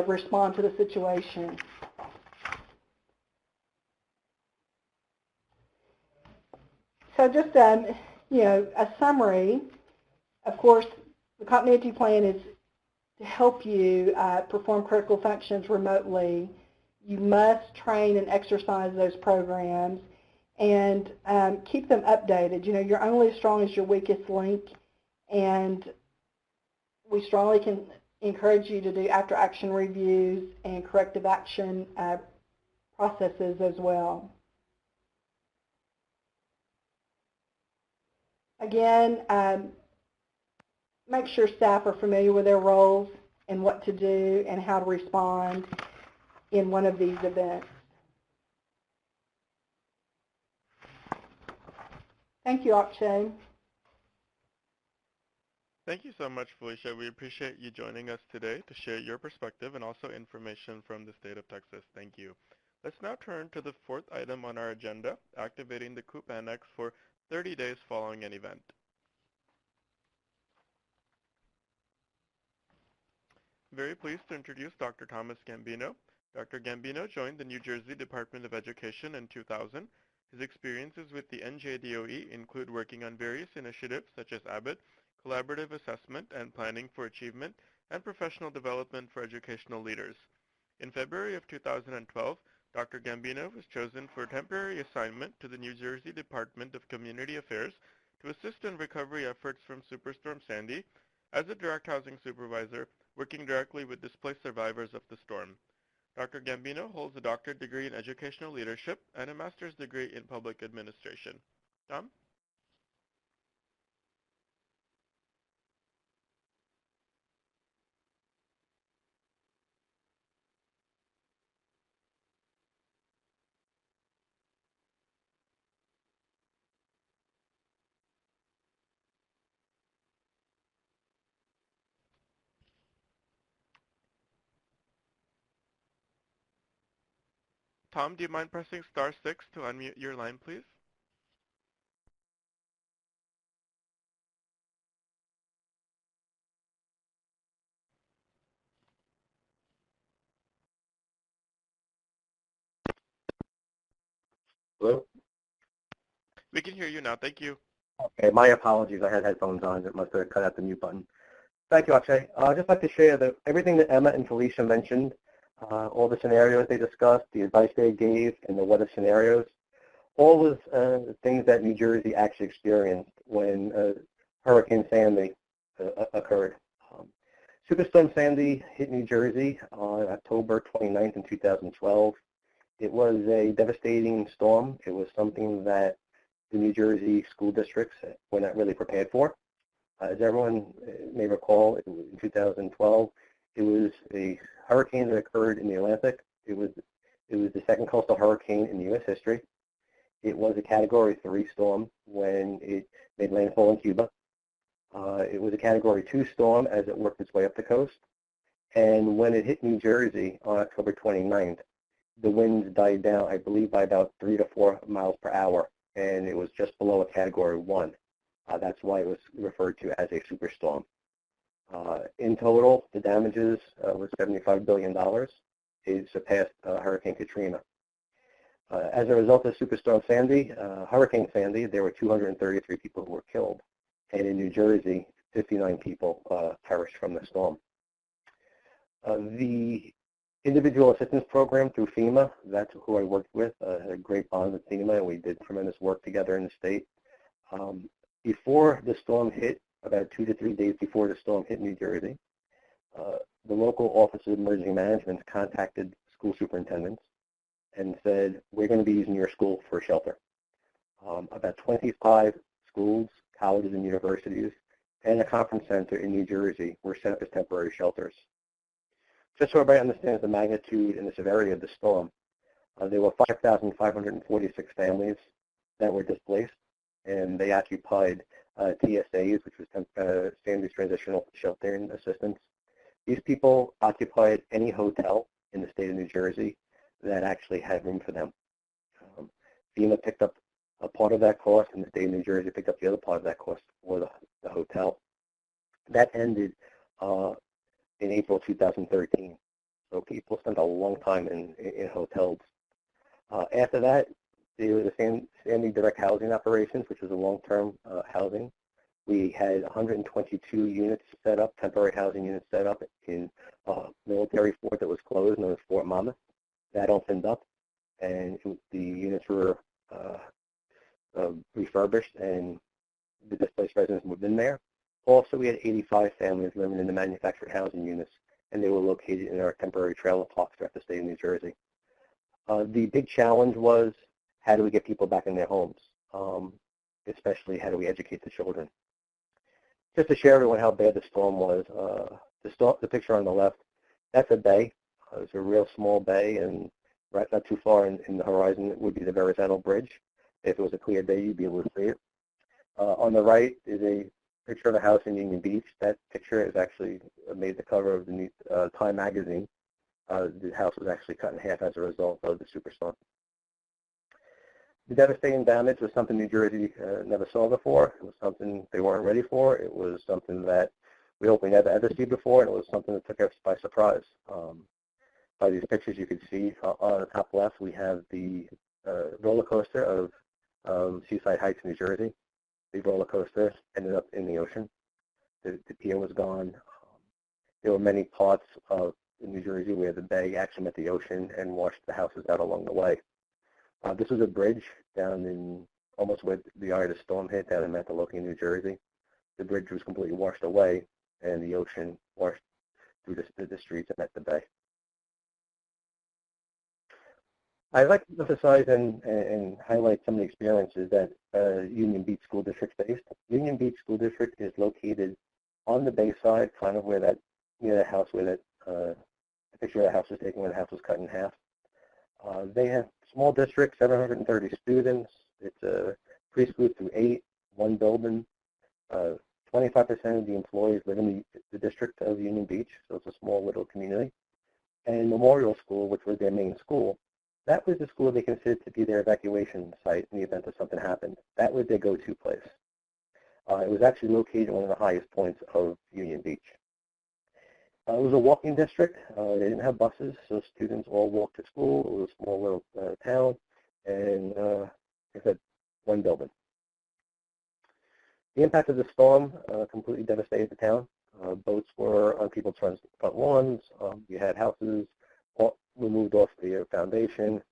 respond to the situation. So just, a summary. Of course, the continuity plan is to help you perform critical functions remotely. You must train and exercise those programs and keep them updated. You're only as strong as your weakest link, and we strongly can encourage you to do after-action reviews and corrective action processes as well. Again, make sure staff are familiar with their roles and what to do and how to respond in one of these events. Thank you, Akshay. Thank you so much, Felicia. We appreciate you joining us today to share your perspective and also information from the state of Texas. Thank you. Let's now turn to the fourth item on our agenda, activating the COOP Annex for 30 days following an event. Very pleased to introduce Dr. Thomas Gambino. Dr. Gambino joined the New Jersey Department of Education in 2000. His experiences with the NJDOE include working on various initiatives such as ABBIT, collaborative assessment and planning for achievement, and professional development for educational leaders. In February of 2012, Dr. Gambino was chosen for a temporary assignment to the New Jersey Department of Community Affairs to assist in recovery efforts from Superstorm Sandy as a direct housing supervisor working directly with displaced survivors of the storm. Dr. Gambino holds a doctorate degree in educational leadership and a master's degree in public administration. Tom? Tom, do you mind pressing star 6 to unmute your line, please? Hello? We can hear you now. Thank you. Okay, my apologies. I had headphones on. It must have cut out the mute button. Thank you, Akshay. I'd just like to share that everything that Emma and Felicia mentioned, all the scenarios they discussed, the advice they gave, and the what-if scenarios, all was things that New Jersey actually experienced when Hurricane Sandy occurred. Superstorm Sandy hit New Jersey on October 29th in 2012. It was a devastating storm. It was something that the New Jersey school districts were not really prepared for. As everyone may recall, in 2012, it was a hurricane that occurred in the Atlantic. It was the second coastal hurricane in U.S. history. It was a Category 3 storm when it made landfall in Cuba. It was a Category 2 storm as it worked its way up the coast. And when it hit New Jersey on October 29th, the winds died down, I believe, by about 3 to 4 miles per hour, and it was just below a Category 1. That's why it was referred to as a superstorm. In total, the damages was $75 billion. It surpassed Hurricane Katrina. As a result of Superstorm Sandy, Hurricane Sandy, there were 233 people who were killed. And in New Jersey, 59 people perished from the storm. The Individual Assistance Program through FEMA, that's who I worked with, had a great bond with FEMA, and we did tremendous work together in the state. Before the storm hit, about 2 to 3 days before the storm hit New Jersey, the local Office of Emergency Management contacted school superintendents and said, we're going to be using your school for a shelter. About 25 schools, colleges, and universities, and a conference center in New Jersey were set up as temporary shelters. Just so everybody understands the magnitude and the severity of the storm, there were 5,546 families that were displaced, and they occupied TSAs, which was Sandy's Transitional Sheltering Assistance. These people occupied any hotel in the state of New Jersey that actually had room for them. FEMA picked up a part of that cost, and the state of New Jersey picked up the other part of that cost for the hotel. That ended in April 2013. So people spent a long time in hotels. After that, there was the Sandy Direct Housing Operations, which was a long-term housing. We had 122 units set up, temporary housing units set up in a military fort that was closed, known as Fort Monmouth. That opened up, and the units were refurbished, and the displaced residents moved in there. Also, we had 85 families living in the manufactured housing units, and they were located in our temporary trailer parks throughout the state of New Jersey. The big challenge was, how do we get people back in their homes? Especially, how do we educate the children? Just to share everyone how bad the storm was, the picture on the left, that's a bay. It's a real small bay, and right not too far in the horizon would be the Verrazano Bridge. If it was a clear day, you'd be able to see it. On the right is a picture of a house in Union Beach. That picture is actually made the cover of the Time magazine. The house was actually cut in half as a result of the superstorm. The devastating damage was something New Jersey never saw before. It was something they weren't ready for. It was something that we hope we never ever see before, and it was something that took us by surprise. By these pictures you can see on the top left, we have the roller coaster of Seaside Heights, New Jersey. The roller coaster ended up in the ocean. The pier was gone. There were many parts of New Jersey where the bay actually met the ocean and washed the houses out along the way. This was a bridge down in almost where the eye of the storm hit, down in Mantoloking, New Jersey. The bridge was completely washed away, and the ocean washed through the streets and met the bay. I'd like to emphasize and highlight some of the experiences that Union Beach School District faced. Union Beach School District is located on the bayside, kind of where that, near the house where that, a picture of the house was taken where the house was cut in half. They have small district, 730 students. It's a preschool through 8, one building. 25% of the employees live in the district of Union Beach, so it's a small little community. And Memorial School, which was their main school, that was the school they considered to be their evacuation site in the event that something happened. That was their go-to place. It was actually located in one of the highest points of Union Beach. It was a walking district. They didn't have buses, so students all walked to school. It was a small little town. and like I said, one building. The impact of the storm completely devastated the town. Boats were on people's front lawns. You had houses removed off the foundation.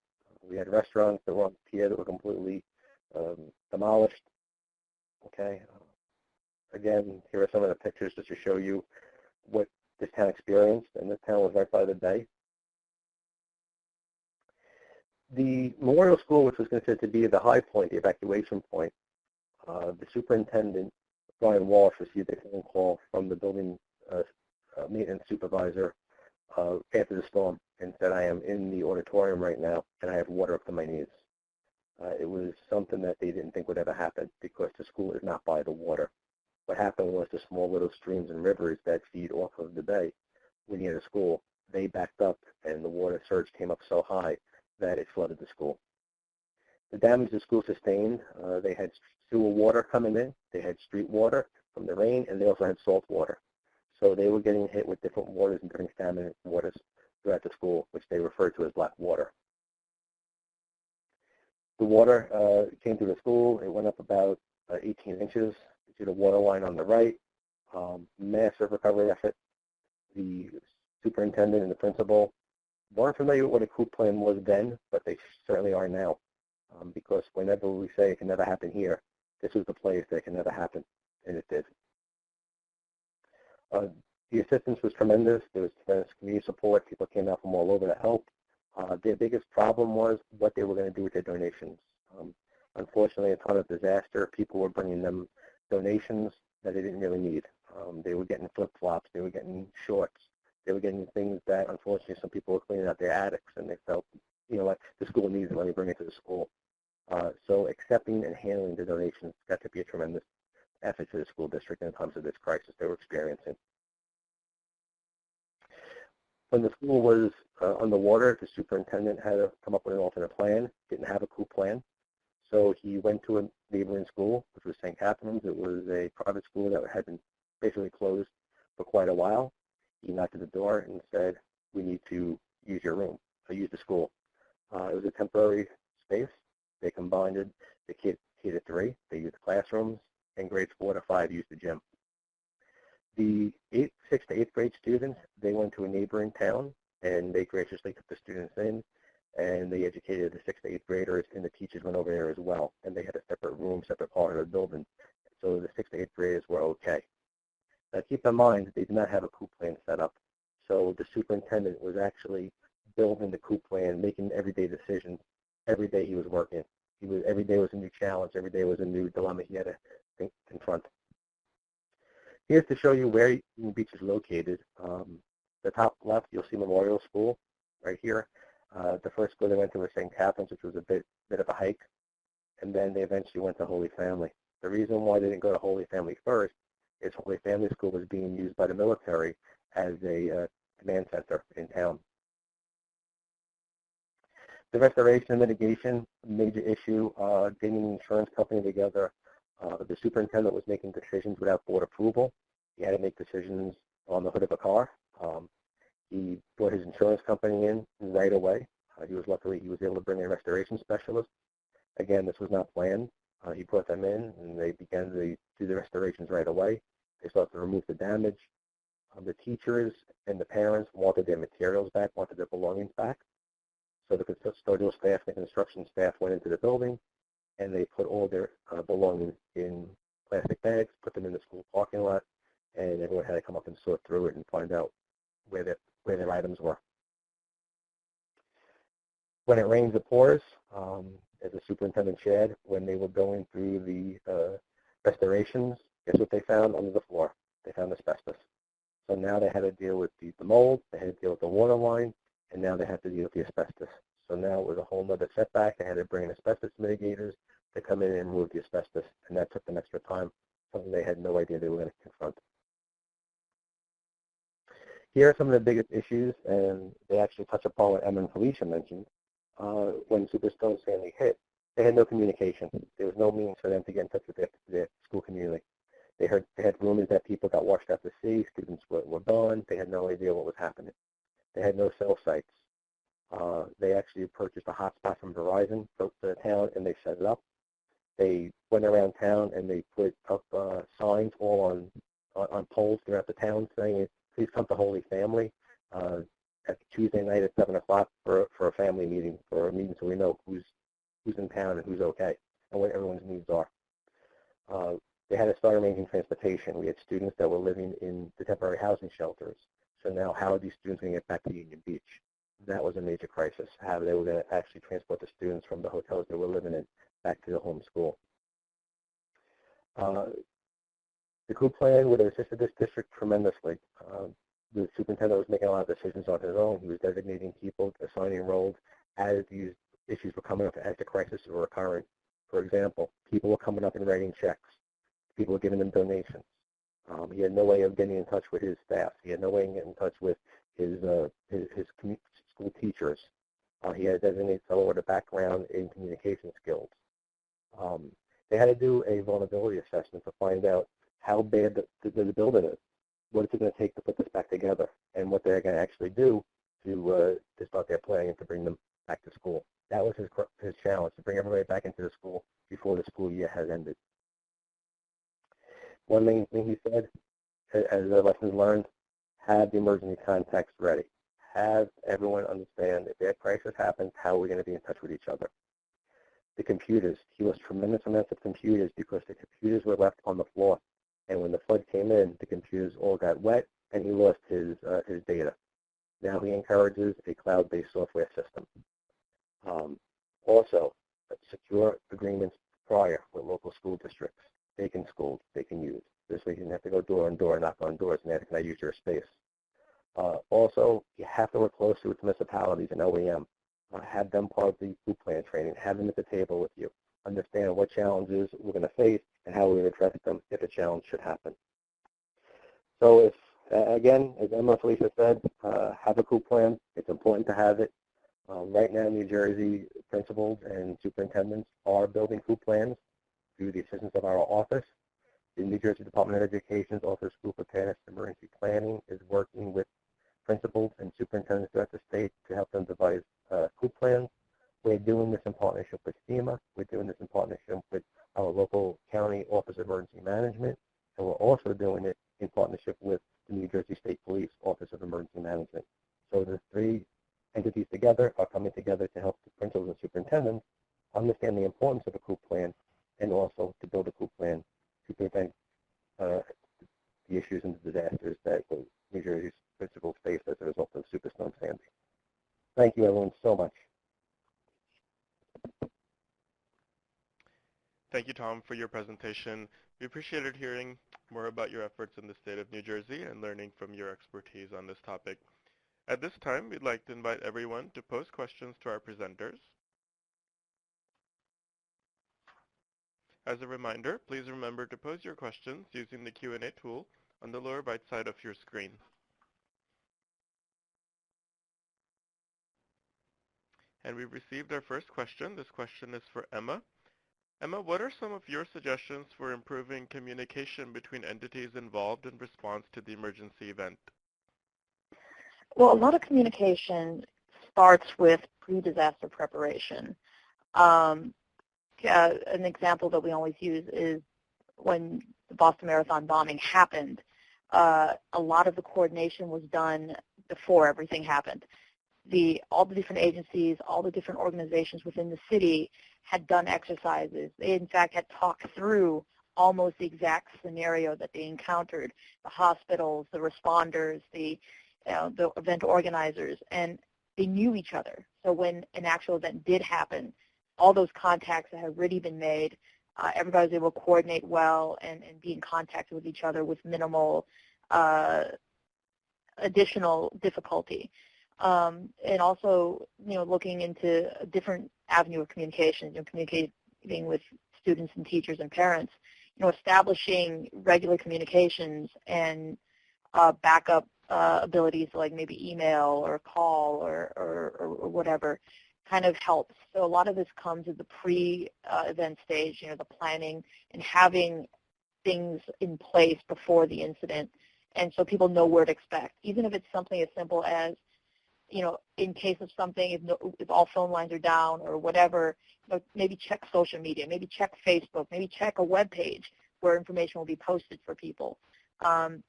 We had restaurants that were on the pier that were completely demolished. Okay. Again, here are some of the pictures just to show you what this town experienced, and this town was right by the bay. The memorial school, which was considered to be the high point, the evacuation point, the superintendent, Brian Walsh, received a phone call from the building maintenance supervisor after the storm and said, I am in the auditorium right now and I have water up to my knees. It was something that they didn't think would ever happen because the school is not by the water. What happened was the small little streams and rivers that feed off of the bay near the school, they backed up and the water surge came up so high that it flooded the school. The damage the school sustained, they had sewer water coming in, they had street water from the rain, and they also had salt water. So they were getting hit with different waters and different contaminant waters throughout the school, which they referred to as black water. The water came through the school. It went up about 18 inches to the water line on the right. Massive recovery effort. The superintendent and the principal weren't familiar with what a COOP plan was then, but they certainly are now. Because whenever we say it can never happen here, this was the place that it can never happen, and it did. The assistance was tremendous. There was tremendous community support. People came out from all over to help. Their biggest problem was what they were going to do with their donations. Unfortunately, upon a disaster, people were bringing them donations that they didn't really need. They were getting flip-flops. They were getting shorts. They were getting things that, unfortunately, some people were cleaning out their attics, and they felt, you know what, the school needs it, let me bring it to the school. So accepting and handling the donations got to be a tremendous effort for the school district in times of this crisis they were experiencing. When the school was underwater, the superintendent had to come up with an alternate plan, didn't have a COOP plan. So he went to a neighboring school, which was St. Catherine's. It was a private school that had been basically closed for quite a while. He knocked at the door and said, we need to use your room, or use the school. It was a temporary space. They combined the K-3. They used the classrooms, and grades 4 to 5 used the gym. The 6th to 8th grade students, they went to a neighboring town, and they graciously took the students in, and they educated the 6th to 8th graders, and the teachers went over there as well. And they had a separate room, separate part of the building. So the 6th to 8th graders were okay. Now keep in mind, they did not have a COOP plan set up. So the superintendent was actually building the COOP plan, making everyday decisions. Every day he was working. Every day was a new challenge. Every day was a new dilemma he had to confront. Here's to show you where Union Beach is located. The top left, you'll see Memorial School right here. The first school they went to was St. Catherine's, which was a bit of a hike. And then they eventually went to Holy Family. The reason why they didn't go to Holy Family first is Holy Family School was being used by the military as a command center in town. The restoration and mitigation, major issue, getting an insurance company together. The superintendent was making decisions without board approval. He had to make decisions on the hood of a car. He brought his insurance company in right away. He was able to bring in a restoration specialist. Again, this was not planned. He brought them in, and they began to do the restorations right away. They started to remove the damage. The teachers and the parents wanted their materials back, wanted their belongings back. So the custodial staff and the construction staff went into the building, and they put all their belongings in plastic bags, put them in the school parking lot, and everyone had to come up and sort through it and find out where their items were. When it rains, it pours. As the superintendent shared, when they were going through the restorations, guess what they found under the floor? They found asbestos. So now they had to deal with the mold, they had to deal with the water line, and now they have to deal with the asbestos. So now it was a whole other setback. They had to bring in asbestos mitigators to come in and remove the asbestos, and that took them extra time, something they had no idea they were going to confront. Here are some of the biggest issues, and they actually touch upon what Emma and Felicia mentioned. When Superstorm Sandy hit, they had no communication. There was no means for them to get in touch with their school community. They had rumors that people got washed out to sea, students were gone. They had no idea what was happening. They had no cell sites. They actually purchased a hotspot from Verizon to went around town and they put up signs all on poles throughout the town saying, please come to Holy Family at Tuesday night at 7 o'clock for a family meeting, for a meeting so we know who's in town and who's okay and what everyone's needs are. They had to start arranging transportation. We had students that were living in the temporary housing shelters. So now how are these students going to get back to Union Beach? That was a major crisis, how they were going to actually transport the students from the hotels they were living in back to the home school. The COOP plan would have assisted this district tremendously. The superintendent was making a lot of decisions on his own. He was designating people, assigning roles as these issues were coming up, as the crises were occurring. For example, people were coming up and writing checks. People were giving them donations. He had no way of getting in touch with his staff. He had no way of getting in touch with his school teachers. He had a designated fellow with a background in communication skills. They had to do a vulnerability assessment to find out how bad the building is. What is it going to take to put this back together, and what they're going to actually do to start their planning to bring them back to school. That was his challenge, to bring everybody back into the school before the school year has ended. One main thing he said, as the lessons learned, have the emergency contacts ready. Have everyone understand if their crisis happens, how are we going to be in touch with each other. The computers, he lost tremendous amounts of computers because the computers were left on the floor. And when the flood came in, the computers all got wet, and he lost his data. Now he encourages a cloud-based software system. Also, secure agreements prior with local school districts. They can school, they can use. This way you don't have to go door and door, knock on doors, and ask, can I use your space? Also, you have to work closely with municipalities and OEM. Have them part of the food plan training. Have them at the table with you. Understand what challenges we're going to face and how we're going to address them if a challenge should happen. So if, again, as Emma and Felicia said, have a COOP plan. It's important to have it. Right now, New Jersey principals and superintendents are building COOP plans through the assistance of our office. The New Jersey Department of Education's Office of COOP Annex Emergency Planning is working with principals and superintendents throughout the state to help them devise COOP plans. We're doing this in partnership with FEMA. We're doing this in partnership with our local county Office of Emergency Management, and we're also doing it in partnership with the New Jersey State Police Office of Emergency Management. So the three entities together are coming together to help the principals and superintendents understand the importance of a COOP plan and also to build a COOP plan to prevent the issues and the disasters that New Jersey's principals face as a result of Superstorm Sandy. Thank you, everyone, so much. Thank you, Tom, for your presentation. We appreciated hearing more about your efforts in the state of New Jersey and learning from your expertise on this topic. At this time, we'd like to invite everyone to pose questions to our presenters. As a reminder, please remember to pose your questions using the Q&A tool on the lower right side of your screen. And we've received our first question. This question is for Emma. Emma, what are some of your suggestions for improving communication between entities involved in response to the emergency event? Well, a lot of communication starts with pre-disaster preparation. An example that we always use is when the Boston Marathon bombing happened, a lot of the coordination was done before everything happened. All the different agencies, all the different organizations within the city had done exercises. They, in fact, had talked through almost the exact scenario that they encountered, the hospitals, the responders, the event organizers, and they knew each other. So when an actual event did happen, all those contacts that had already been made, everybody was able to coordinate well and be in contact with each other with minimal additional difficulty. And also, looking into a different avenue of communication, communicating with students and teachers and parents, establishing regular communications and backup abilities like maybe email or call or whatever kind of helps. So a lot of this comes at the pre-event stage, the planning and having things in place before the incident, and so people know where to expect. Even if it's something as simple as in case of something, if all phone lines are down or whatever, maybe check social media, maybe check Facebook, maybe check a web page where information will be posted for people. And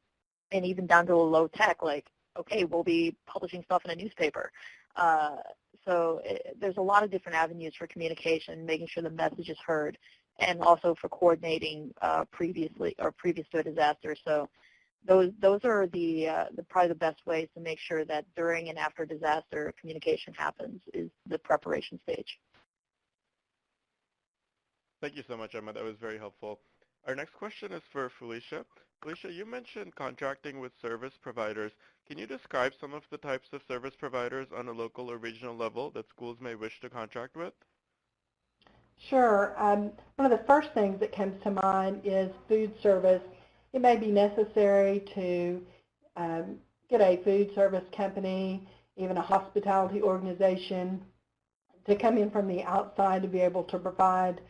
even down to a low tech, like, okay, we'll be publishing stuff in a newspaper. There's a lot of different avenues for communication, making sure the message is heard, and also for coordinating previous to a disaster. So those are probably the best ways to make sure that during and after disaster communication happens is the preparation stage. Thank you so much, Emma. That was very helpful. Our next question is for Felicia. Felicia, you mentioned contracting with service providers. Can you describe some of the types of service providers on a local or regional level that schools may wish to contract with? Sure. One of the first things that comes to mind is food service. It may be necessary to get a food service company, even a hospitality organization, to come in from the outside to be able to provide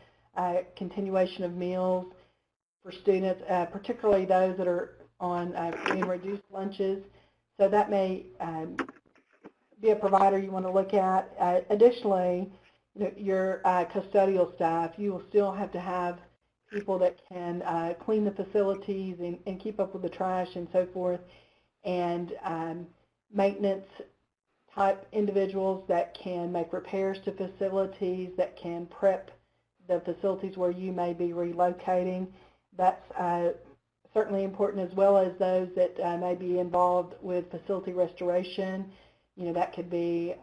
continuation of meals for students, particularly those that are on free and reduced lunches. So that may be a provider you want to look at. Additionally, your custodial staff, you will still have to have people that can clean the facilities and keep up with the trash and so forth, and maintenance type individuals that can make repairs to facilities, that can prep the facilities where you may be relocating. That's certainly important, as well as those that may be involved with facility restoration. That could be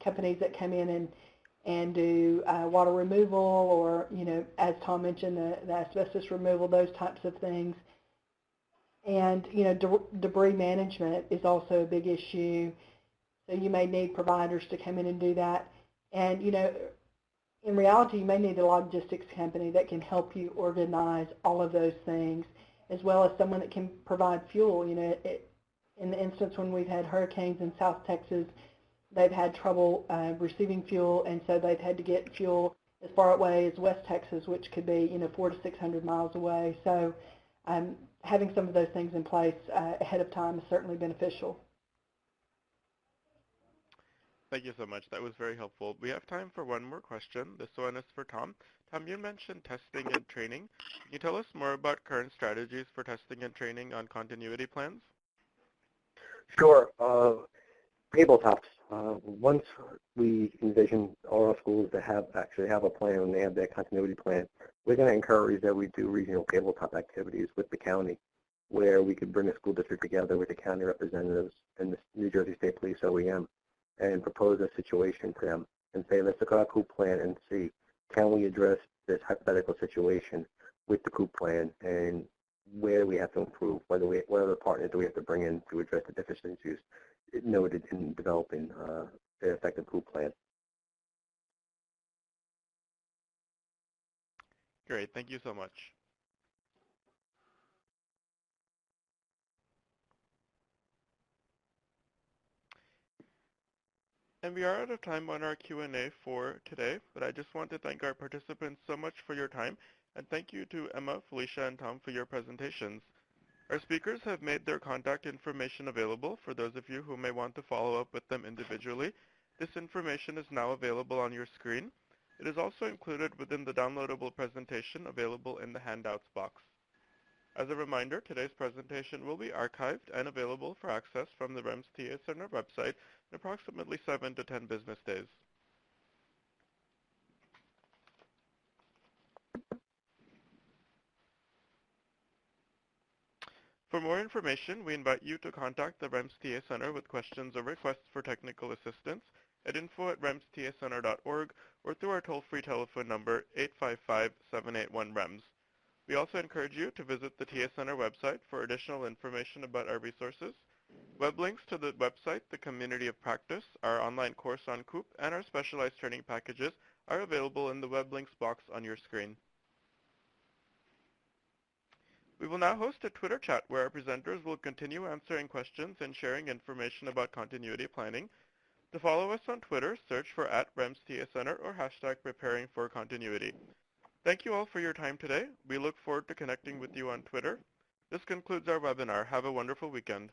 companies that come in and do water removal, or, as Tom mentioned, the asbestos removal, those types of things. And, debris management is also a big issue. So you may need providers to come in and do that. And, in reality, you may need a logistics company that can help you organize all of those things, as well as someone that can provide fuel. In the instance when we've had hurricanes in South Texas, they've had trouble receiving fuel, and so they've had to get fuel as far away as West Texas, which could be 400 to 600 miles away. So having some of those things in place ahead of time is certainly beneficial. Thank you so much. That was very helpful. We have time for one more question. This one is for Tom. Tom, you mentioned testing and training. Can you tell us more about current strategies for testing and training on continuity plans? Sure. Tabletops. Once we envision all our schools that actually have a plan and they have their continuity plan, we're going to encourage that we do regional tabletop activities with the county, where we could bring the school district together with the county representatives and the New Jersey State Police OEM and propose a situation to them and say, let's look at our COOP plan and see, can we address this hypothetical situation with the COOP plan, and where do we have to improve? What other partners do we have to bring in to address the deficiencies noted in developing the effective COOP plan? Great. Thank you so much. And we are out of time on our Q&A for today, but I just want to thank our participants so much for your time, and thank you to Emma, Felicia, and Tom for your presentations. Our speakers have made their contact information available for those of you who may want to follow up with them individually. This information is now available on your screen. It is also included within the downloadable presentation available in the handouts box. As a reminder, today's presentation will be archived and available for access from the REMS TA Center website in approximately 7 to 10 business days. For more information, we invite you to contact the REMS TA Center with questions or requests for technical assistance at info@remstscenter.org or through our toll-free telephone number 855-781-REMS. We also encourage you to visit the TA Center website for additional information about our resources. Web links to the website, the Community of Practice, our online course on COOP, and our specialized training packages are available in the web links box on your screen. We will now host a Twitter chat where our presenters will continue answering questions and sharing information about continuity planning. To follow us on Twitter, search for @REMSTACenter or #PreparingForContinuity. Thank you all for your time today. We look forward to connecting with you on Twitter. This concludes our webinar. Have a wonderful weekend.